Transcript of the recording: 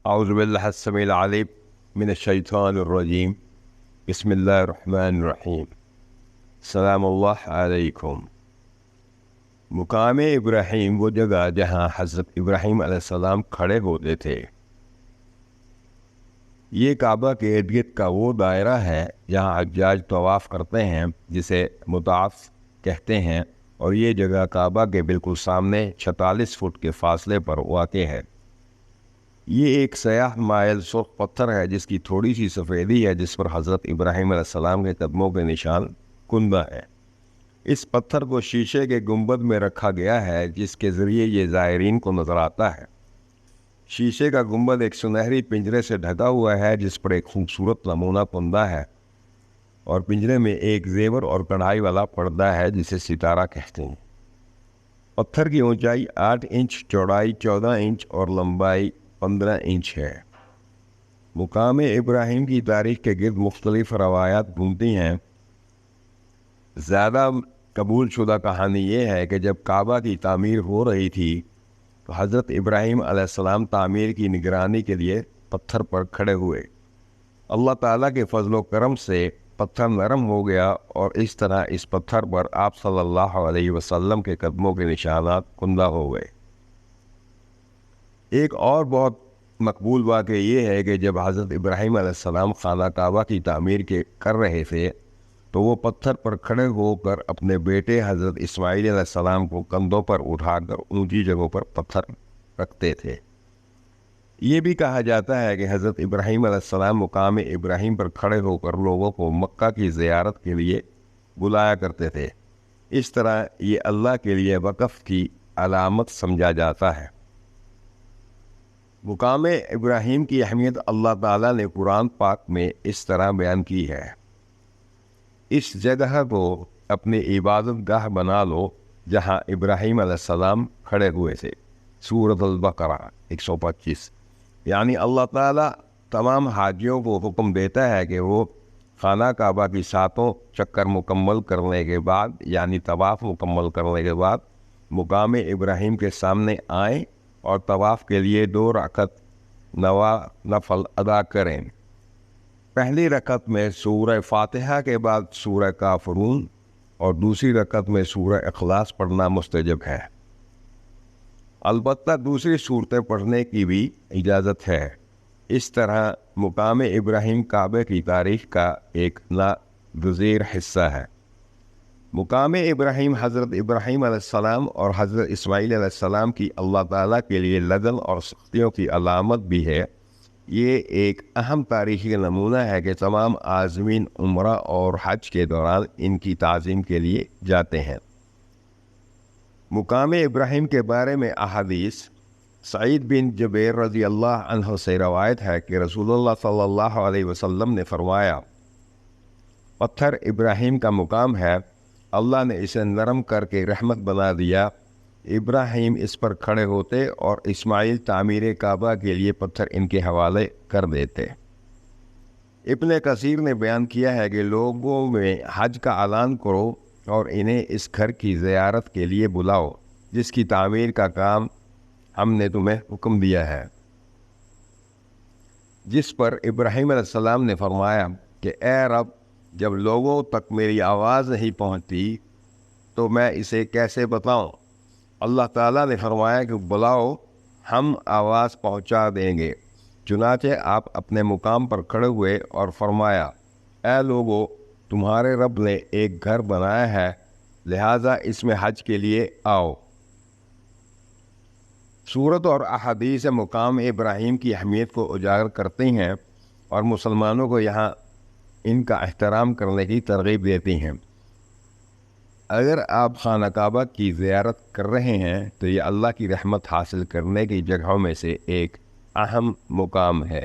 اعوذ باللہ السمیع العلیم من الشیطان الرجیم بسم اللہ الرحمن الرحیم السلام اللہ علیکم۔ مقام ابراہیم وہ جگہ جہاں حضرت ابراہیم علیہ السلام کھڑے ہوتے تھے۔ یہ کعبہ کے ارد گرد کا وہ دائرہ ہے جہاں حجاج طواف کرتے ہیں، جسے مطاف کہتے ہیں، اور یہ جگہ کعبہ کے بالکل سامنے 46 فٹ کے فاصلے پر واقع ہے۔ یہ ایک سیاہ مائل سرخ پتھر ہے جس کی تھوڑی سی سفیدی ہے، جس پر حضرت ابراہیم علیہ السلام کے قدموں کے نشان کندہ ہے۔ اس پتھر کو شیشے کے گنبد میں رکھا گیا ہے جس کے ذریعے یہ زائرین کو نظر آتا ہے۔ شیشے کا گنبد ایک سنہری پنجرے سے ڈھکا ہوا ہے جس پر ایک خوبصورت نمونہ کندہ ہے، اور پنجرے میں ایک زیور اور کڑھائی والا پردہ ہے جسے ستارہ کہتے ہیں۔ پتھر کی اونچائی 8 انچ، چوڑائی 14 انچ اور لمبائی 15 انچ ہے۔ مقام ابراہیم کی تاریخ کے گرد مختلف روایات گھومتی ہیں۔ زیادہ قبول شدہ کہانی یہ ہے کہ جب کعبہ کی تعمیر ہو رہی تھی تو حضرت ابراہیم علیہ السلام تعمیر کی نگرانی کے لیے پتھر پر کھڑے ہوئے۔ اللہ تعالیٰ کے فضل و کرم سے پتھر نرم ہو گیا، اور اس طرح اس پتھر پر آپ صلی اللہ علیہ وسلم کے قدموں کے نشانات کندہ ہو گئے۔ ایک اور بہت مقبول واقعہ یہ ہے کہ جب حضرت ابراہیم علیہ السلام خانہ کعبہ کی تعمیر کر رہے تھے تو وہ پتھر پر کھڑے ہو کر اپنے بیٹے حضرت اسماعیل علیہ السلام کو کندھوں پر اٹھا کر اونچی جگہوں پر پتھر رکھتے تھے۔ یہ بھی کہا جاتا ہے کہ حضرت ابراہیم علیہ السلام مقام ابراہیم پر کھڑے ہو کر لوگوں کو مکہ کی زیارت کے لیے بلایا کرتے تھے۔ اس طرح یہ اللہ کے لیے وقف کی علامت سمجھا جاتا ہے۔ مقام ابراہیم کی اہمیت اللہ تعالیٰ نے قرآن پاک میں اس طرح بیان کی ہے: اس جگہ کو اپنی عبادت گاہ بنا لو جہاں ابراہیم علیہ السلام کھڑے ہوئے تھے۔ سورۃ البقرہ 125۔ یعنی اللہ تعالیٰ تمام حاجیوں کو حکم دیتا ہے کہ وہ خانہ کعبہ کی 7 چکر مکمل کرنے کے بعد، یعنی طواف مکمل کرنے کے بعد، مقام ابراہیم کے سامنے آئیں اور طواف کے لیے 2 رکعت نفل ادا کریں۔ پہلی رکعت میں سورہ فاتحہ کے بعد سورہ کافرون اور دوسری رکعت میں سورہ اخلاص پڑھنا مستحب ہے۔ البتہ دوسری صورتیں پڑھنے کی بھی اجازت ہے۔ اس طرح مقام ابراہیم کعبے کی تاریخ کا ایک ناگزیر حصہ ہے۔ مقام ابراہیم حضرت ابراہیم علیہ السلام اور حضرت اسماعیل علیہ السلام کی اللہ تعالیٰ کے لیے لگن اور سختیوں کی علامت بھی ہے۔ یہ ایک اہم تاریخی نمونہ ہے کہ تمام عازمین عمرہ اور حج کے دوران ان کی تعظیم کے لیے جاتے ہیں۔ مقام ابراہیم کے بارے میں احادیث: سعید بن جبیر رضی اللہ عنہ سے روایت ہے کہ رسول اللہ صلی اللہ علیہ وسلم نے فرمایا، پتھر ابراہیم کا مقام ہے، اللہ نے اسے نرم کر کے رحمت بنا دیا۔ ابراہیم اس پر کھڑے ہوتے اور اسماعیل تعمیر کعبہ کے لیے پتھر ان کے حوالے کر دیتے۔ ابن کثیر نے بیان کیا ہے کہ لوگوں میں حج کا اعلان کرو اور انہیں اس گھر کی زیارت کے لیے بلاؤ جس کی تعمیر کا کام ہم نے تمہیں حکم دیا ہے۔ جس پر ابراہیم علیہ السلام نے فرمایا کہ اے رب، جب لوگوں تک میری آواز نہیں پہنچتی تو میں اسے کیسے بتاؤں؟ اللہ تعالیٰ نے فرمایا کہ بلاؤ، ہم آواز پہنچا دیں گے۔ چنانچہ آپ اپنے مقام پر کھڑے ہوئے اور فرمایا، اے لوگو، تمہارے رب نے ایک گھر بنایا ہے، لہٰذا اس میں حج کے لیے آؤ۔ سورت اور احادیث مقام ابراہیم کی اہمیت کو اجاگر کرتی ہیں اور مسلمانوں کو یہاں ان کا احترام کرنے کی ترغیب دیتی ہیں۔ اگر آپ خانہ کعبہ کی زیارت کر رہے ہیں تو یہ اللہ کی رحمت حاصل کرنے کی جگہوں میں سے ایک اہم مقام ہے۔